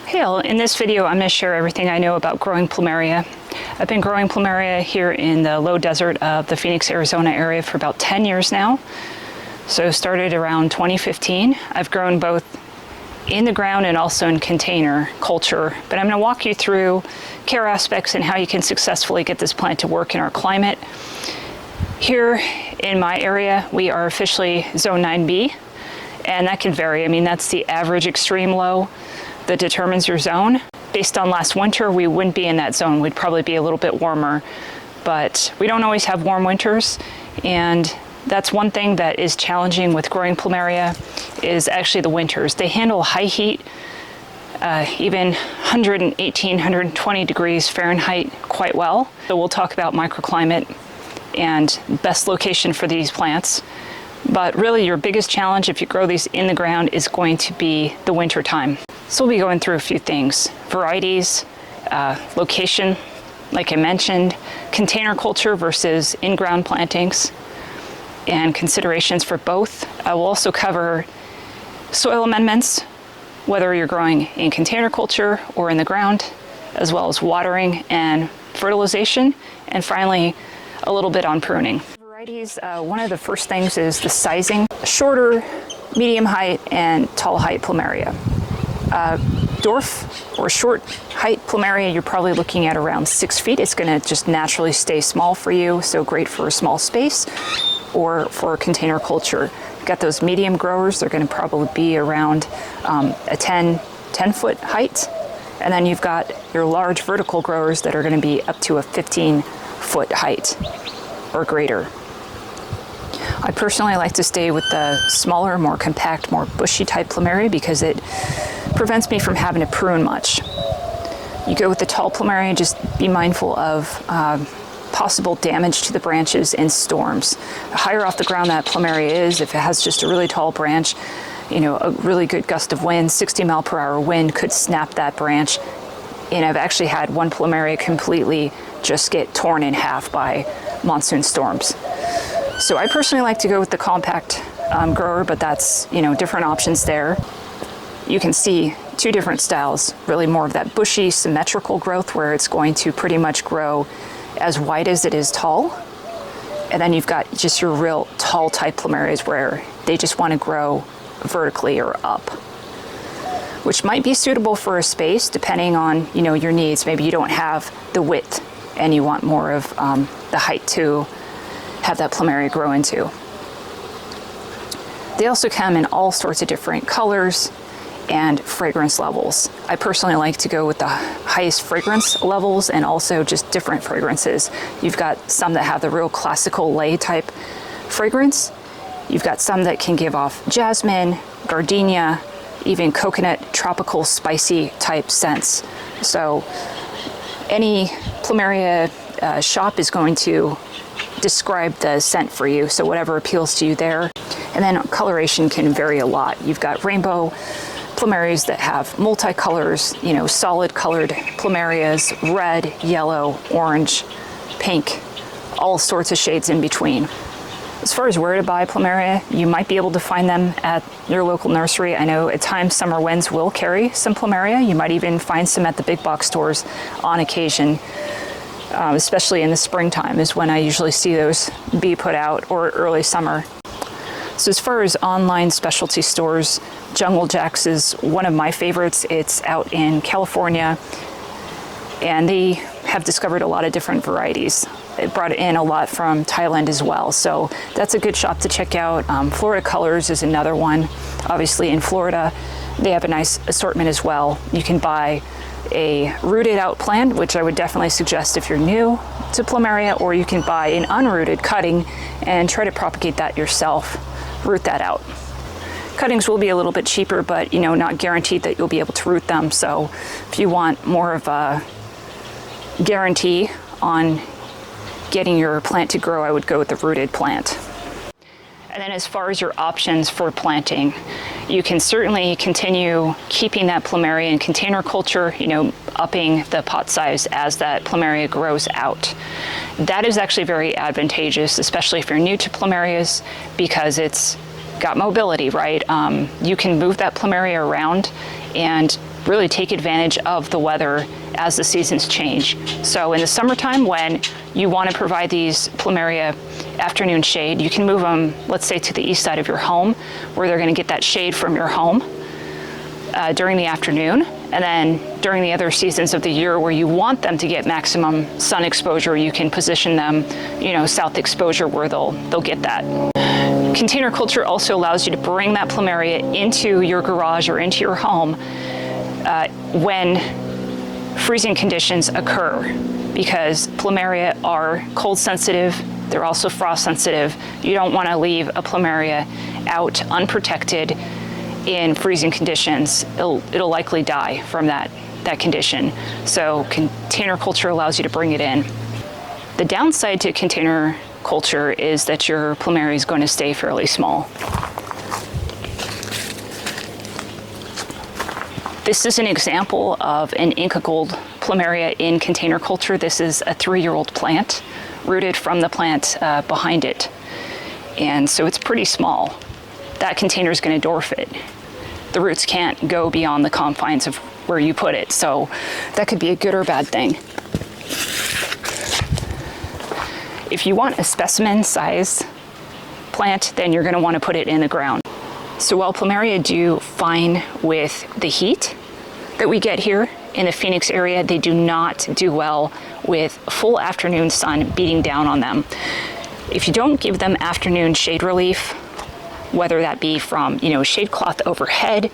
Okay, in this video I'm going to share everything I know about growing Plumeria. I've been growing Plumeria here in the low desert of the Phoenix, Arizona area for about 10 years now. So started around 2015. I've grown both in the ground and also in container culture, but I'm going to walk you through care aspects and how you can successfully get this plant to work in our climate. Here in my area we are officially zone 9B, and that can vary. I mean, that's the average extreme low that determines your zone. Based on last winter, we wouldn't be in that zone. We'd probably be a little bit warmer, but we don't always have warm winters, and that's one thing that is challenging with growing Plumeria is actually the winters. They handle high heat, even 118, 120 degrees Fahrenheit quite well. So we'll talk about microclimate and best location for these plants. But really your biggest challenge if you grow these in the ground is going to be the winter time. So we'll be going through a few things: varieties, location, like I mentioned, container culture versus in-ground plantings, and considerations for both. I will also cover soil amendments, whether you're growing in container culture or in the ground, as well as watering and fertilization, and finally a little bit on pruning. Varieties, one of the first things is the sizing: shorter, medium height, and tall height Plumeria. Dwarf or short height Plumeria, you're probably looking at around 6 feet. It's going to just naturally stay small for you, so great for a small space or for container culture. You've got those medium growers, they're going to probably be around a 10 foot height, and then you've got your large vertical growers that are going to be up to a 15 foot height or greater. I personally like to stay with the smaller, more compact, more bushy type Plumeria because it prevents me from having to prune much. You go with the tall Plumeria, just be mindful of possible damage to the branches in storms. The higher off the ground that Plumeria is, if it has just a really tall branch, you know, a really good gust of wind, 60 mile per hour wind could snap that branch. And I've actually had one Plumeria completely just get torn in half by monsoon storms. So I personally like to go with the compact grower, but that's, you know, different options there. You can see two different styles, really more of that bushy symmetrical growth where it's going to pretty much grow as wide as it is tall. And then you've got just your real tall type Plumerias where they just want to grow vertically or up, which might be suitable for a space depending on, you know, your needs. Maybe you don't have the width and you want more of the height to have that Plumeria grow into. They also come in all sorts of different colors and fragrance levels. I personally like to go with the highest fragrance levels and also just different fragrances. You've got some that have the real classical lei type fragrance. You've got some that can give off jasmine, gardenia, even coconut, tropical, spicy type scents. So any Plumeria shop is going to describe the scent for you, so whatever appeals to you there. And then coloration can vary a lot. You've got rainbow Plumerias that have multicolors, you know, solid colored Plumerias, red, yellow, orange, pink, all sorts of shades in between. As far as where to buy Plumeria, you might be able to find them at your local nursery. I know at times Summer Winds will carry some Plumeria. You might even find some at the big box stores on occasion. Especially in the springtime is when I usually see those be put out, or early summer. So as far as online specialty stores, Jungle Jacks is one of my favorites. It's out in California, and they have discovered a lot of different varieties. It brought in a lot from Thailand as well, so that's a good shop to check out. Florida Colors is another one. Obviously in Florida, they have a nice assortment as well. You can buy a rooted out plant, which I would definitely suggest if you're new to Plumeria, or you can buy an unrooted cutting and try to propagate that yourself, root that out. Cuttings will be a little bit cheaper, but you know, not guaranteed that you'll be able to root them. So if you want more of a guarantee on getting your plant to grow, I would go with the rooted plant. And then as far as your options for planting, you can certainly continue keeping that Plumeria in container culture, you know, upping the pot size as that Plumeria grows out. That is actually very advantageous, especially if you're new to Plumerias, because it's got mobility, right? You can move that Plumeria around and really take advantage of the weather as the seasons change. So in the summertime, when you want to provide these Plumeria afternoon shade, you can move them, let's say, to the east side of your home, where they're going to get that shade from your home during the afternoon. And then during the other seasons of the year where you want them to get maximum sun exposure, you can position them, south exposure, where they'll get that. Container culture also allows you to bring that Plumeria into your garage or into your home when freezing conditions occur, because Plumeria are cold sensitive. They're also frost sensitive. You don't want to leave a Plumeria out unprotected in freezing conditions. It'll likely die from that condition. So container culture allows you to bring it in. The downside to container culture is that your Plumeria is going to stay fairly small. This is an example of an Inca Gold Plumeria in container culture. This is a 3-year-old plant, rooted from the plant behind it. And so it's pretty small. That container is going to dwarf it. The roots can't go beyond the confines of where you put it. So that could be a good or bad thing. If you want a specimen size plant, then you're going to want to put it in the ground. So while Plumeria do fine with the heat that we get here in the Phoenix area, they do not do well with full afternoon sun beating down on them. If you don't give them afternoon shade relief, whether that be from, shade cloth overhead,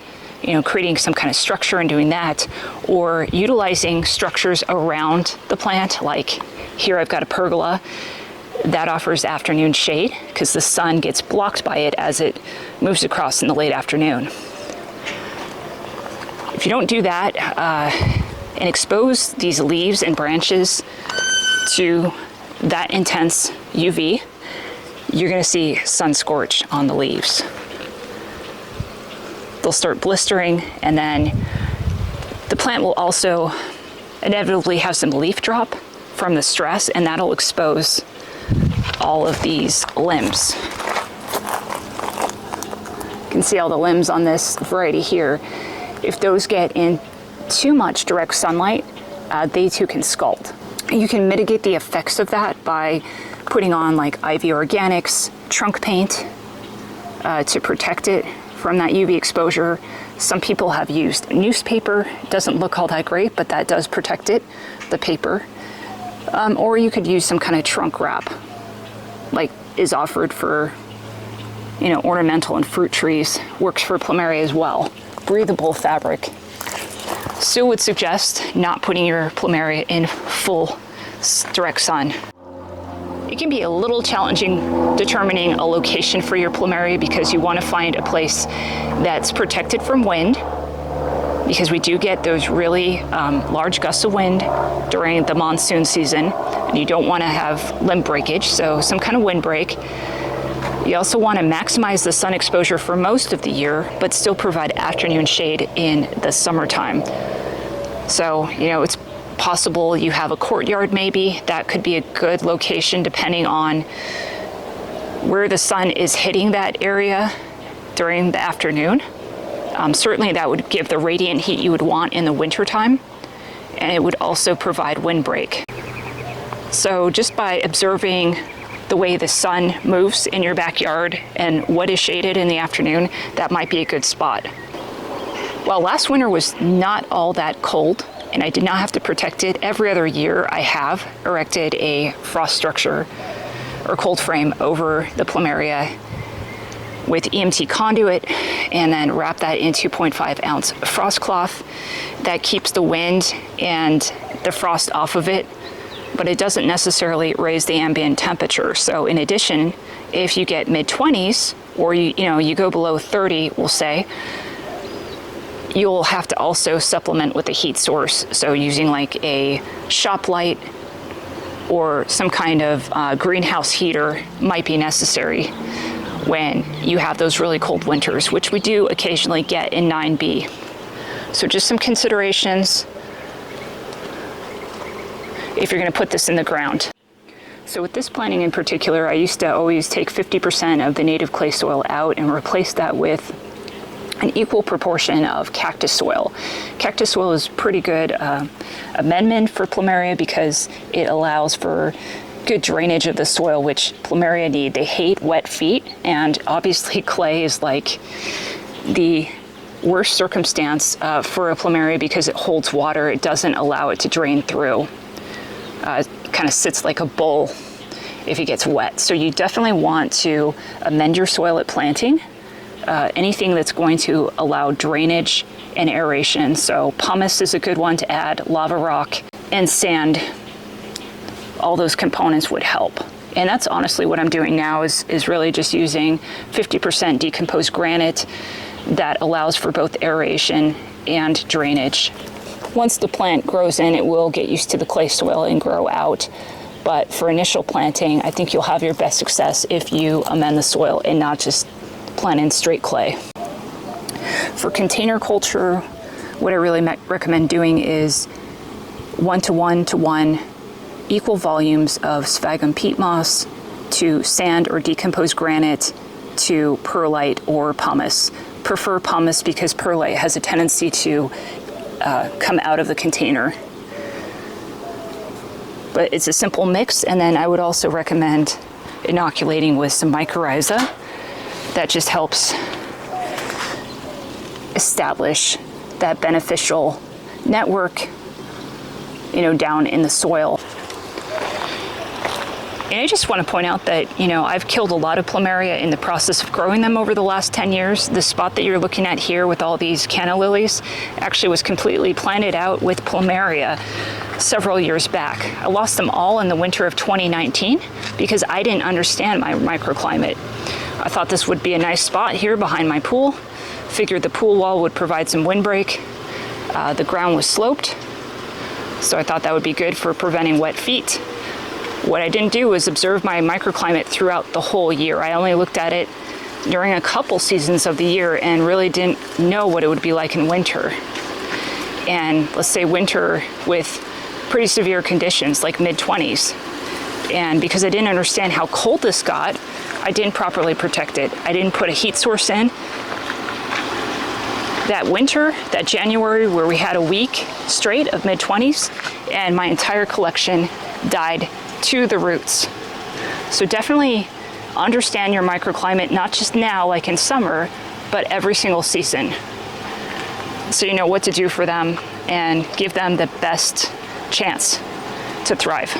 creating some kind of structure and doing that, or utilizing structures around the plant, like here I've got a pergola that offers afternoon shade because the sun gets blocked by it as it moves across in the late afternoon. If you don't do that and expose these leaves and branches to that intense UV, you're going to see sun scorch on the leaves. They'll start blistering, and then the plant will also inevitably have some leaf drop from the stress, and that'll expose all of these limbs. You can see all the limbs on this variety here. If those get in too much direct sunlight, they too can scald. You can mitigate the effects of that by putting on like IV Organics trunk paint to protect it from that UV exposure. Some people have used newspaper. It doesn't look all that great, but that does protect it, the paper. Or you could use some kind of trunk wrap, like is offered for, ornamental and fruit trees. Works for Plumeria as well. Breathable fabric. Still would suggest not putting your Plumeria in full direct sun. It can be a little challenging determining a location for your Plumeria because you want to find a place that's protected from wind, because we do get those really large gusts of wind during the monsoon season, and you don't want to have limb breakage, so some kind of windbreak. You also want to maximize the sun exposure for most of the year, but still provide afternoon shade in the summertime. So, it's possible you have a courtyard maybe. That could be a good location depending on where the sun is hitting that area during the afternoon. Certainly that would give the radiant heat you would want in the wintertime, and it would also provide windbreak. So just by observing the way the sun moves in your backyard and what is shaded in the afternoon, that might be a good spot. Well, last winter was not all that cold, and I did not have to protect it. Every other year I have erected a frost structure or cold frame over the Plumeria with EMT conduit, and then wrap that in 2.5 ounce frost cloth. That keeps the wind and the frost off of it, but it doesn't necessarily raise the ambient temperature. So in addition, if you get mid-20s, or you go below 30, we'll say, you'll have to also supplement with a heat source. So using like a shop light or some kind of greenhouse heater might be necessary when you have those really cold winters, which we do occasionally get in 9B. So just some considerations if you're going to put this in the ground. So with this planting in particular, I used to always take 50% of the native clay soil out and replace that with an equal proportion of cactus soil. Cactus soil is pretty good amendment for Plumeria because it allows for good drainage of the soil, which Plumeria need. They hate wet feet, and obviously clay is like the worst circumstance for a Plumeria because it holds water. It doesn't allow it to drain through. It kind of sits like a bowl if it gets wet. So you definitely want to amend your soil at planting. Anything that's going to allow drainage and aeration. So pumice is a good one to add, lava rock, and sand. All those components would help. And that's honestly what I'm doing now is really just using 50% decomposed granite that allows for both aeration and drainage. Once the plant grows in, it will get used to the clay soil and grow out. But for initial planting, I think you'll have your best success if you amend the soil and not just plant in straight clay. For container culture, what I really recommend doing is 1:1:1 equal volumes of sphagnum peat moss to sand or decomposed granite to perlite or pumice. Prefer pumice because perlite has a tendency to come out of the container. But it's a simple mix, and then I would also recommend inoculating with some mycorrhiza. That just helps establish that beneficial network, down in the soil. And I just want to point out that, I've killed a lot of Plumeria in the process of growing them over the last 10 years. The spot that you're looking at here with all these canna lilies actually was completely planted out with Plumeria several years back. I lost them all in the winter of 2019 because I didn't understand my microclimate. I thought this would be a nice spot here behind my pool. Figured the pool wall would provide some windbreak. The ground was sloped, so I thought that would be good for preventing wet feet. What I didn't do was observe my microclimate throughout the whole year. I only looked at it during a couple seasons of the year and really didn't know what it would be like in winter. And let's say winter with pretty severe conditions like mid-20s. And because I didn't understand how cold this got, I didn't properly protect it. I didn't put a heat source in. That winter, that January, where we had a week straight of mid-20s, and my entire collection died to the roots. So definitely understand your microclimate, not just now like in summer, but every single season. So you know what to do for them and give them the best chance to thrive.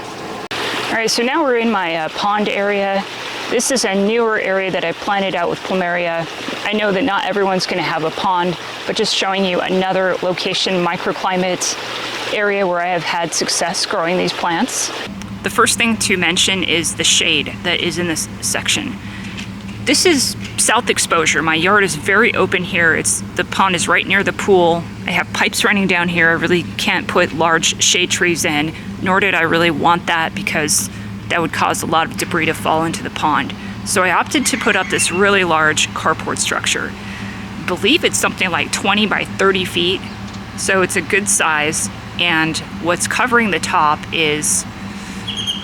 All right, so now we're in my pond area. This is a newer area that I planted out with Plumeria. I know that not everyone's going to have a pond, but just showing you another location, microclimate area where I have had success growing these plants. The first thing to mention is the shade that is in this section. This is south exposure. My yard is very open here. The pond is right near the pool. I have pipes running down here. I really can't put large shade trees in, nor did I really want that because that would cause a lot of debris to fall into the pond. So I opted to put up this really large carport structure. I believe it's something like 20 by 30 feet, so it's a good size. And what's covering the top is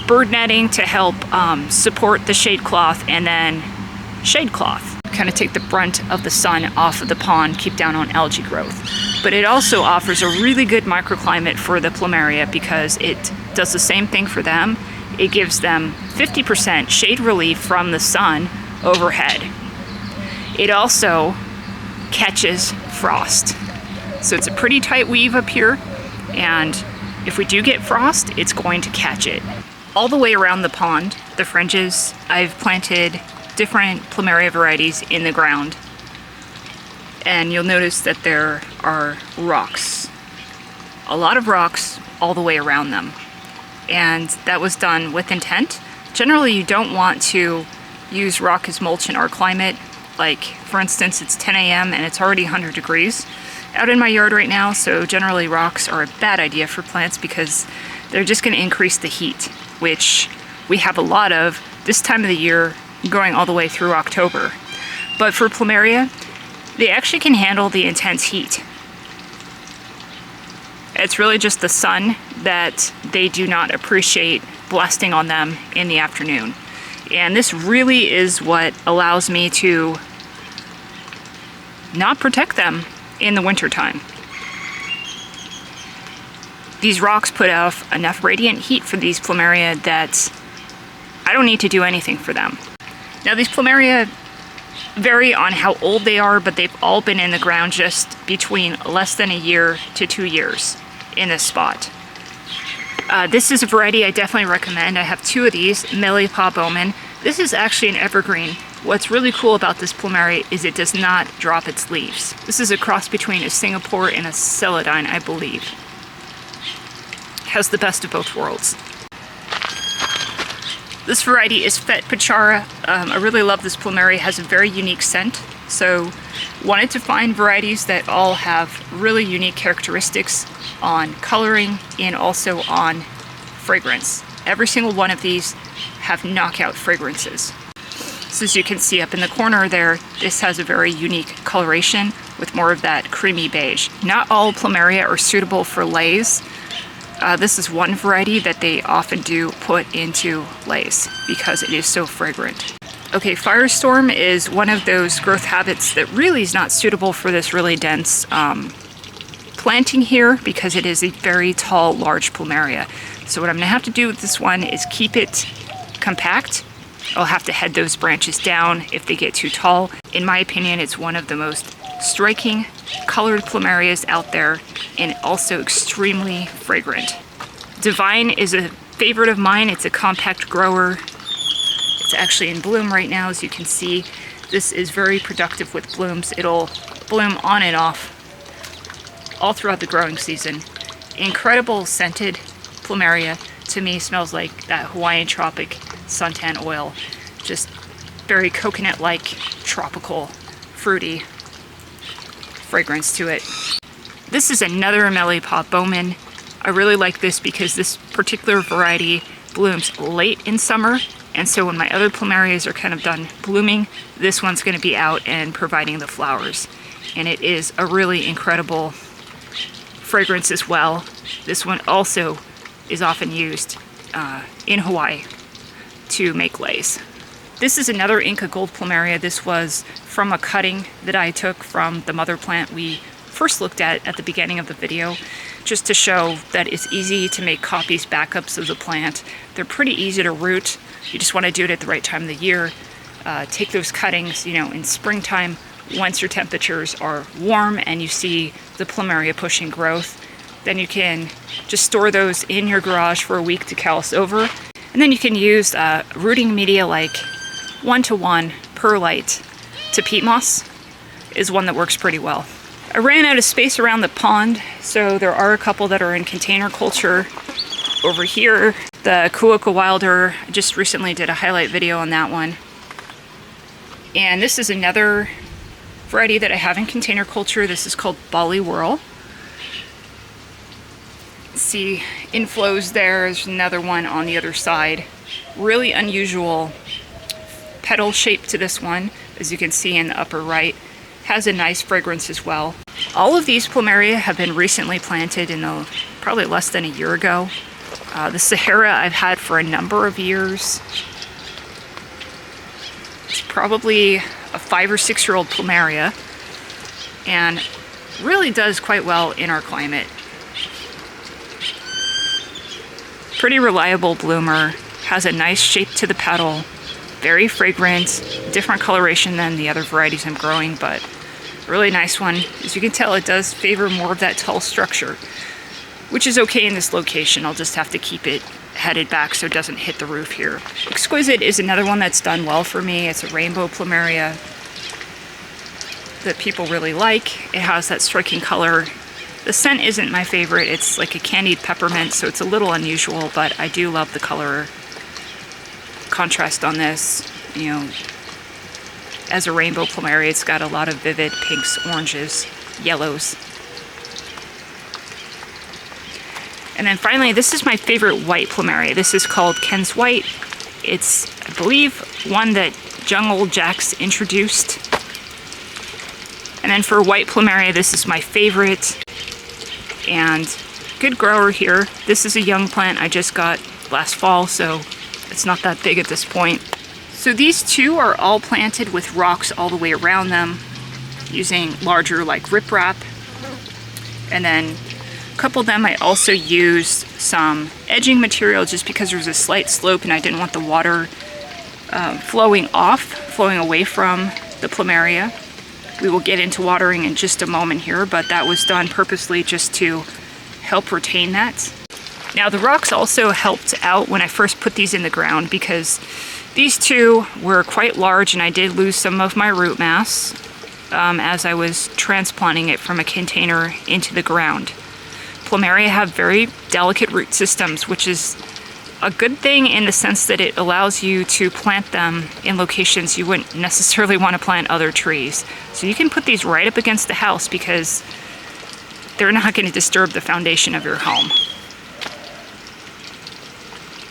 bird netting to help support the shade cloth, and then shade cloth. Kind of take the brunt of the sun off of the pond, keep down on algae growth. But it also offers a really good microclimate for the Plumeria because it does the same thing for them. It gives them 50% shade relief from the sun overhead. It also catches frost. So it's a pretty tight weave up here, and if we do get frost, it's going to catch it. All the way around the pond, the fringes, I've planted different Plumeria varieties in the ground. And you'll notice that there are rocks. A lot of rocks all the way around them. And that was done with intent. Generally, you don't want to use rock as mulch in our climate. Like, for instance, it's 10 a.m. and it's already 100 degrees out in my yard right now, so generally rocks are a bad idea for plants because they're just going to increase the heat, which we have a lot of this time of the year going all the way through October. But for Plumeria, they actually can handle the intense heat. It's really just the sun that they do not appreciate blasting on them in the afternoon. And this really is what allows me to not protect them in the wintertime. These rocks put off enough radiant heat for these Plumeria that I don't need to do anything for them. Now these Plumeria vary on how old they are, but they've all been in the ground just between less than a year to 2 years in this spot. This is a variety I definitely recommend. I have 2 of these, Mele Pa Bowman. This is actually an evergreen. What's really cool about this Plumeria is it does not drop its leaves. This is a cross between a Singapore and a celandine, I believe. Has the best of both worlds. This variety is Phet Pechara. I really love this Plumeria. It has a very unique scent. So wanted to find varieties that all have really unique characteristics on coloring and also on fragrance. Every single one of these have knockout fragrances. So as you can see up in the corner there, this has a very unique coloration with more of that creamy beige. Not all Plumeria are suitable for leis. This is one variety that they often do put into leis because it is so fragrant. Okay, Firestorm is one of those growth habits that really is not suitable for this really dense planting here because it is a very tall, large Plumeria. So what I'm gonna have to do with this one is keep it compact. I'll have to head those branches down if they get too tall. In my opinion, it's one of the most striking colored Plumerias out there and also extremely fragrant. Divine is a favorite of mine. It's a compact grower. It's actually in bloom right now, as you can see. This is very productive with blooms. It'll bloom on and off all throughout the growing season. Incredible scented Plumeria. To me, smells like that Hawaiian tropic suntan oil. Just very coconut-like, tropical, fruity fragrance to it. This is another Mele Pa Bowman. I really like this because this particular variety blooms late in summer, and so when my other Plumerias are kind of done blooming, this one's going to be out and providing the flowers. And it is a really incredible fragrance as well. This one also is often used in Hawaii to make leis. This is another Inca Gold Plumeria. This was from a cutting that I took from the mother plant we first looked at the beginning of the video, just to show that it's easy to make copies, backups of the plant. They're pretty easy to root. You just want to do it at the right time of the year. Take those cuttings, in springtime, once your temperatures are warm and you see the Plumeria pushing growth, then you can just store those in your garage for a week to callus over. And then you can use rooting media like 1-to-1 perlite to peat moss is one that works pretty well. I ran out of space around the pond, so there are a couple that are in container culture over here. The Kuaka Wilder, I just recently did a highlight video on that one. And this is another variety that I have in container culture. This is called Bali Whirl. See inflows there. There's another one on the other side. Really unusual petal shape to this one, as you can see in the upper right. Has a nice fragrance as well. All of these Plumeria have been recently planted in probably less than a year ago. The Sahara I've had for a number of years. It's probably a 5 or 6 year old Plumeria and really does quite well in our climate. Pretty reliable bloomer, has a nice shape to the petal, very fragrant, different coloration than the other varieties I'm growing, but really nice one. As you can tell, it does favor more of that tall structure, which is okay in this location. I'll just have to keep it headed back so it doesn't hit the roof here. Exquisite is another one that's done well for me. It's a rainbow Plumeria that people really like. It has that striking color. The scent isn't my favorite. It's like a candied peppermint, so it's a little unusual, but I do love the color contrast on this. As a rainbow Plumeria, it's got a lot of vivid pinks, oranges, yellows. And then finally, this is my favorite white Plumeria. This is called Ken's White. It's, I believe, one that Jungle Jacks introduced. And then for white Plumeria, this is my favorite. And good grower here. This is a young plant I just got last fall, so it's not that big at this point. So these two are all planted with rocks all the way around them. using larger like riprap. And then a couple of them I also used some edging material just because there was a slight slope and I didn't want the water flowing away from the Plumeria. We will get into watering in just a moment here, but that was done purposely just to help retain that. Now the rocks also helped out when I first put these in the ground because these two were quite large and I did lose some of my root mass as I was transplanting it from a container into the ground. Plumeria have very delicate root systems, which is a good thing in the sense that it allows you to plant them in locations you wouldn't necessarily want to plant other trees. So you can put these right up against the house because they're not going to disturb the foundation of your home.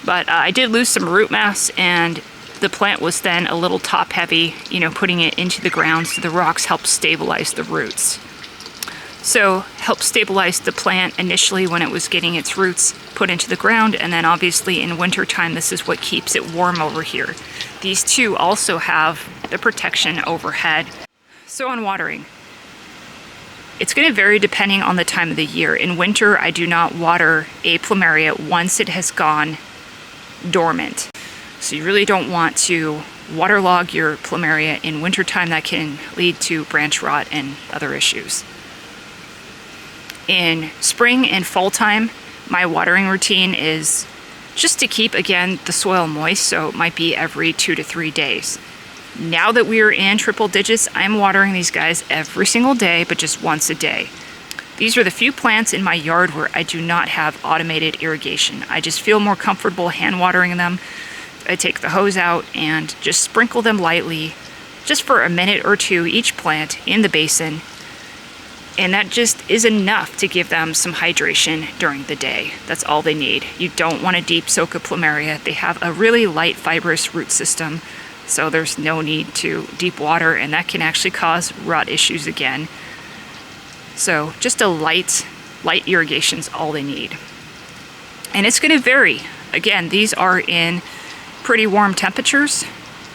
But I did lose some root mass and the plant was then a little top heavy, you know, putting it into the ground, so the rocks help stabilize the roots. So help stabilize the plant initially when it was getting its roots put into the ground, and then obviously in wintertime this is what keeps it warm over here. These two also have the protection overhead. So on watering, it's going to vary depending on the time of the year. In winter I do not water a Plumeria once it has gone dormant. So you really don't want to waterlog your Plumeria in wintertime. That can lead to branch rot and other issues. In spring and fall time, my watering routine is just to keep, again, the soil moist, so it might be every 2 to 3 days. Now that we are in triple digits, I'm watering these guys every single day, but just once a day. These are the few plants in my yard where I do not have automated irrigation. I just feel more comfortable hand watering them. I take the hose out and just sprinkle them lightly, just for a minute or two each plant in the basin. And that just is enough to give them some hydration during the day. That's all they need. You don't want to deep soak a Plumeria. They have a really light fibrous root system, so there's no need to deep water, and that can actually cause rot issues again. So just a light irrigation is all they need. And it's going to vary. Again, these are in pretty warm temperatures.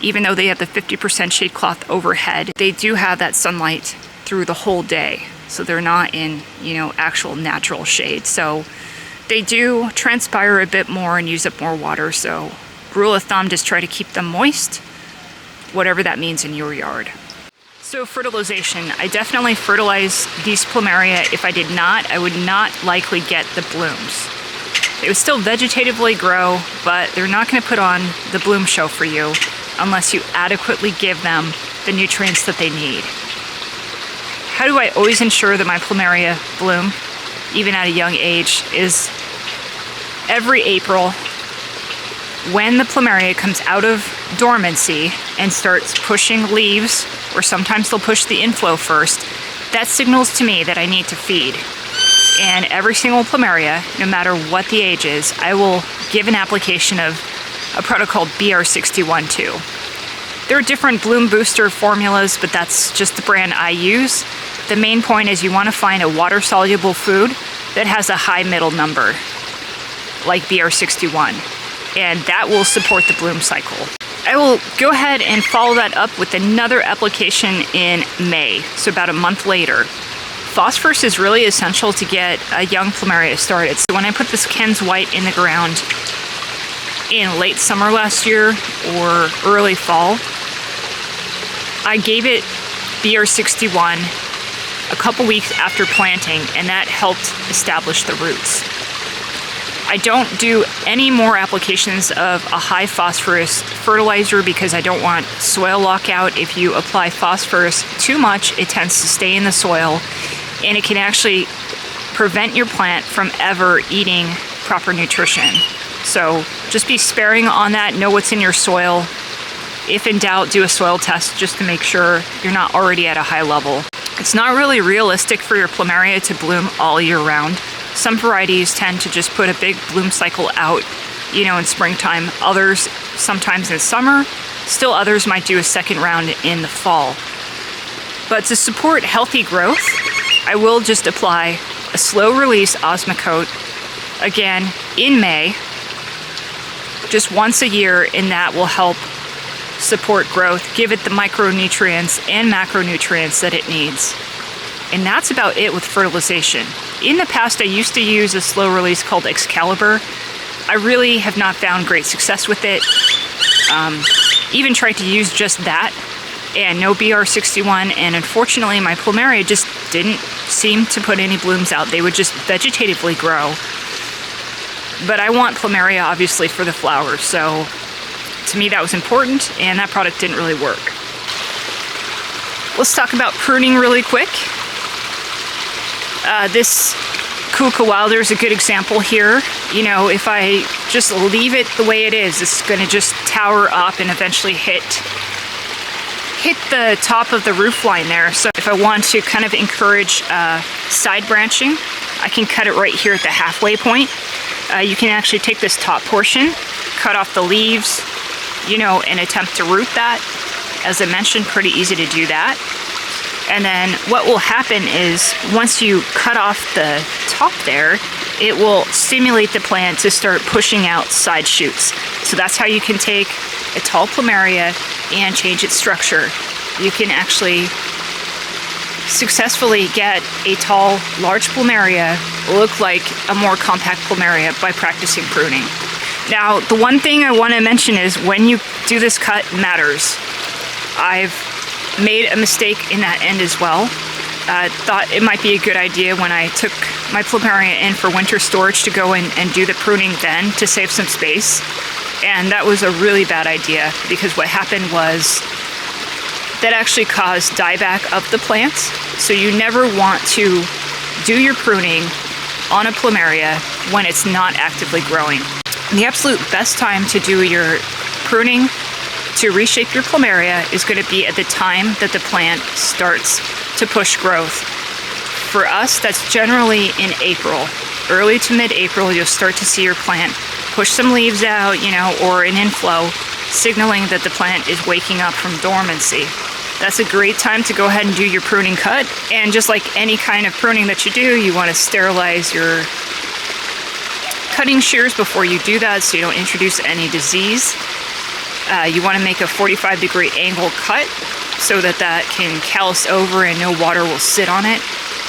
Even though they have the 50% shade cloth overhead, they do have that sunlight through the whole day. So they're not in, you know, actual natural shade. So they do transpire a bit more and use up more water. So rule of thumb, just try to keep them moist, whatever that means in your yard. So fertilization, I definitely fertilize these Plumeria. If I did not, I would not likely get the blooms. They would still vegetatively grow, but they're not going to put on the bloom show for you unless you adequately give them the nutrients that they need. How do I always ensure that my Plumeria bloom, even at a young age, is every April, when the Plumeria comes out of dormancy and starts pushing leaves, or sometimes they'll push the inflow first, that signals to me that I need to feed. And every single Plumeria, no matter what the age is, I will give an application of a product called BR61-2. There are different bloom booster formulas, but that's just the brand I use. The main point is you want to find a water-soluble food that has a high middle number, like BR61, and that will support the bloom cycle. I will go ahead and follow that up with another application in May, so about a month later. Phosphorus is really essential to get a young Plumeria started. So when I put this Ken's White in the ground in late summer last year or early fall, I gave it BR61 a couple weeks after planting, and that helped establish the roots. I don't do any more applications of a high phosphorus fertilizer because I don't want soil lockout. If you apply phosphorus too much, it tends to stay in the soil, and it can actually prevent your plant from ever eating proper nutrition. So just be sparing on that. Know what's in your soil. If in doubt, do a soil test just to make sure you're not already at a high level. It's not really realistic for your Plumeria to bloom all year round. Some varieties tend to just put a big bloom cycle out, you know, in springtime. Others sometimes in summer. Still others might do a second round in the fall. But to support healthy growth, I will just apply a slow release Osmocote, again, in May, just once a year, and that will help support growth, give it the micronutrients and macronutrients that it needs. And that's about it with fertilization. In the past, I used to use a slow release called Excalibur. I really have not found great success with it. Even tried to use just that and no BR61, and unfortunately my Plumeria just didn't seem to put any blooms out. They would just vegetatively grow. But I want Plumeria obviously for the flowers, so to me that was important, and that product didn't really work. Let's talk about pruning really quick. This Kuaka Wilder is a good example here. You know, if I just leave it the way it is, it's going to just tower up and eventually hit the top of the roof line there. So if I want to kind of encourage side branching, I can cut it right here at the halfway point. You can actually take this top portion, cut off the leaves, you know, and attempt to root that. As I mentioned, pretty easy to do that. And then what will happen is once you cut off the top there, it will stimulate the plant to start pushing out side shoots. So that's how you can take a tall Plumeria and change its structure. You can actually successfully get a tall, large Plumeria look like a more compact Plumeria by practicing pruning. Now, the one thing I want to mention is when you do this cut matters. I've made a mistake in that end as well. Thought it might be a good idea when I took my Plumeria in for winter storage to go in and do the pruning then to save some space. And that was a really bad idea, because what happened was that actually caused dieback of the plants. So you never want to do your pruning on a Plumeria when it's not actively growing. The absolute best time to do your pruning to reshape your Plumeria is going to be at the time that the plant starts to push growth. For us, that's generally in April. Early to mid-April, you'll start to see your plant push some leaves out, you know, or an inflow, signaling that the plant is waking up from dormancy. That's a great time to go ahead and do your pruning cut. And just like any kind of pruning that you do, you want to sterilize your cutting shears before you do that so you don't introduce any disease. You want to make a 45-degree angle cut so that that can callus over and no water will sit on it.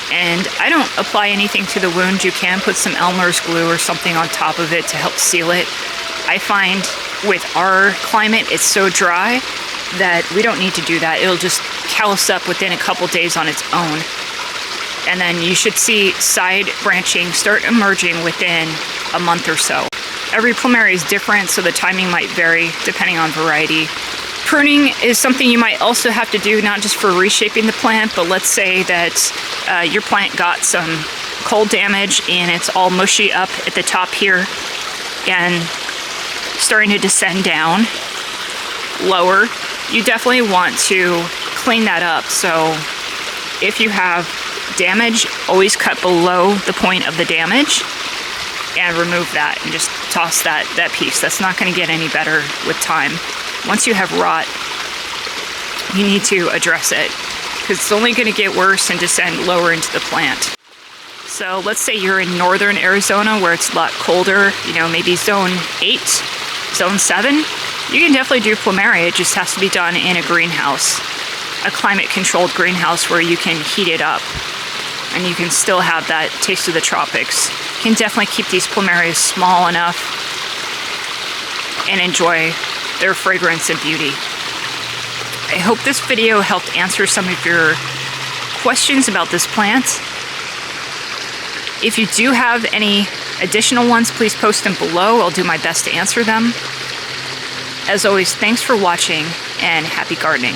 And I don't apply anything to the wound. You can put some Elmer's glue or something on top of it to help seal it. I find with our climate, it's so dry that we don't need to do that. It'll just callus up within a couple days on its own. And then you should see side branching start emerging within a month or so. Every Plumeria is different, so the timing might vary depending on variety. Pruning is something you might also have to do, not just for reshaping the plant, but let's say that your plant got some cold damage and it's all mushy up at the top here and starting to descend down lower. You definitely want to clean that up. So if you have damage, always cut below the point of the damage and remove that and just toss that piece. That's not going to get any better with time. Once you have rot, you need to address it because it's only going to get worse and descend lower into the plant. So let's say you're in northern Arizona where it's a lot colder, you know, maybe zone 8, zone 7. You can definitely do Plumeria. It just has to be done in a greenhouse, a climate-controlled greenhouse where you can heat it up and you can still have that taste of the tropics. You can definitely keep these Plumerias small enough and enjoy their fragrance and beauty. I hope this video helped answer some of your questions about this plant. If you do have any additional ones, please post them below. I'll do my best to answer them. As always, thanks for watching and happy gardening.